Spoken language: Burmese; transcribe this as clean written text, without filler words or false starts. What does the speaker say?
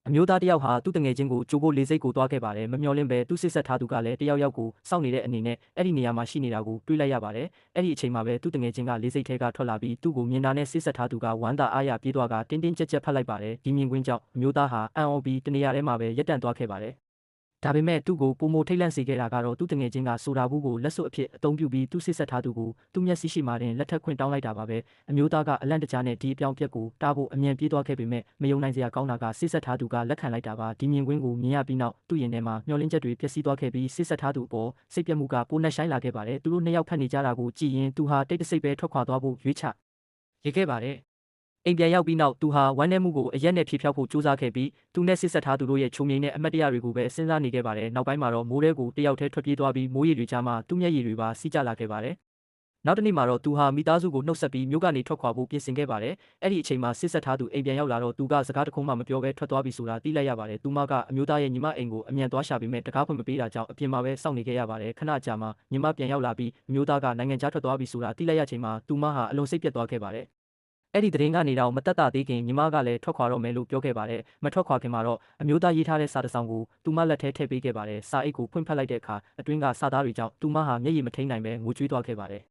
အမျိုးသားတယောက်ဟာသူ့တငယ်ချင်းကိုကြိုဖို့လေစိတ်ကိုသွားခဲ့ပါတယ်မမျှော်လင့်ပဲသူ့စစ်ဆက်ထားသူကလည်းတယောက်ယောက်ကိုစောင့်နေတဲ့အနေနဲ့အဲ့ဒီနေရာမှာရှိနေတာကိုတွေးလိုက်ရပါတယ်အဲ့ဒီအချိန်မှာပဲသူ့တငယ်ချင်းကလေစိတ်ထဲကထွက်လာပြီးသူ့ကိုမြင်တာနဲ့စစ်ဆက်ထားသူကဝမ်းသာအားရပြေးသွားကတင်းတင်းကြပ်ကြပ်ဖတ်လိုက်ပါတယ်ဒီမြင်ကွင်းကြောင့်အမျိုးသားဟာအံ့ဩပြီးတနေရာထဲမှာပဲရပ်တန့်သွားခဲ့ပါတယ်ဒါပေမဲ့သူ့ကိုပုံမိုထိတ်လန့်စေခဲ့တာကတော့သူ့တငယ်ချင်းကဆိုတာဘူးကိုလက်စွပ်အဖြစ်အသုံးပြုပြီးသူ့စစ်ဆက်ထားသူကိုသူ့မျက်စိရှိမှတင်လက်ထပ်ခွင့်တောင်းလိုက်တာပါပဲအမျိုးသားကအလန့်တကြားနဲ့ဒီအပြောင်းအပျက်ကိုတားဖို့အမြန်ပြေးသွားခဲ့ပေမဲ့မယုံနိုင်စရာကောင်းတာကစစ်ဆက်ထားသူကလက်ခံလိုက်တာပါဒီမြင်ကွင်းကိုမြင်ရပြီးနောက်သူ့ရင်ထဲမှာမျှော်လင့်ချက်တွေပျက်စီးသွားခဲ့ပြီးစစ်ဆက်ထားသူအပေါ်စိတ်ပြတ်မှုကပိုနှက်ဆိုင်လာခဲ့ပါတယ်သူတို့နှစ်ယောက်ဖက်နေကြတာကိုကြည့်ရင်သူဟာတိတ်တဆိတ်ပဲထွက်ခွာသွားဖို့ရွေးချရခဲ့ပါတယ်အိမ်ပြန်ရောက်ပြီးနောက်သူဟာဝမ်းနည်းမှုကိုအရက်နဲ့ဖြေဖျောက်ဖို့ကြိုးစားခဲ့ပြီးသူနဲ့စစ်ဆက်ထားသူတို့ရဲ့ချုံမြိန်တဲ့အမတ်တရားတွေကိုပဲစဉ်းစားနေခဲ့ပါတယ်နောက်ပိုင်းမှာတော့မိုးထဲကိုတယောက်တည်းထွက်ပြေးသွားပြီးမိုးရေတွေကြားမှာသူ့မျက်ရည်တွေပါစီးကျလာခဲ့ပါတယ်နောက်တစ်နေ့မှာတော့သူဟာမိသားစုကိုနှုတ်ဆက်ပြီးမြို့ကနေထွက်ခွာဖို့ပြင်ဆင်ခဲ့ပါတယ်အဲ့ဒီအချိန်မှာစစ်ဆက်ထားသူအိမ်ပြန်ရောက်လာတော့သူကစကားတခုမှမပြောဘဲထွက်သွားပြီဆိုတာသိလိုက်ရပါတယ်သူမကအမျိုးသားရဲ့ညီမအိမ်ကိုအမြန်သွားရှာပြီးမဲ့တကားဖွင့်မပေးတာကြောင့်အပြင်မှာပဲစောင့်နေခဲ့ရပါတယ်ခဏကြာမှညီမပြန်ရောက်လာပြီးအမျိုးသားကနိုင်ငံခြားထွက်သွားပြီဆိုတာသိလိုက်ရချိန်မှာသူမဟာအလွန်စိတ်ပြတ်သွားခဲ့ပါတယ်အဲ့ဒီသတင်းကနေတော့မတက်တာသေးခင်ညီမကလည်းထွက်ခွာတော့မယ်လို့ပြောခဲ့ပါတယ်မထွက်ခွာခင်မှာတော့အမျိုးသားရေးထားတဲ့စာတစ်စောင်ကိုသူမလက်ထဲထည့်ပေးခဲ့ပါတယ်စာအိတ်ကိုဖွင့်ဖတ်လိုက်တဲ့အခါအတွင်းကစာသားတွေကြောင့်သူမဟာမျက်ရည်မထိန်နိုင်ပဲငိုကြွေးသွားခဲ့ပါတယ်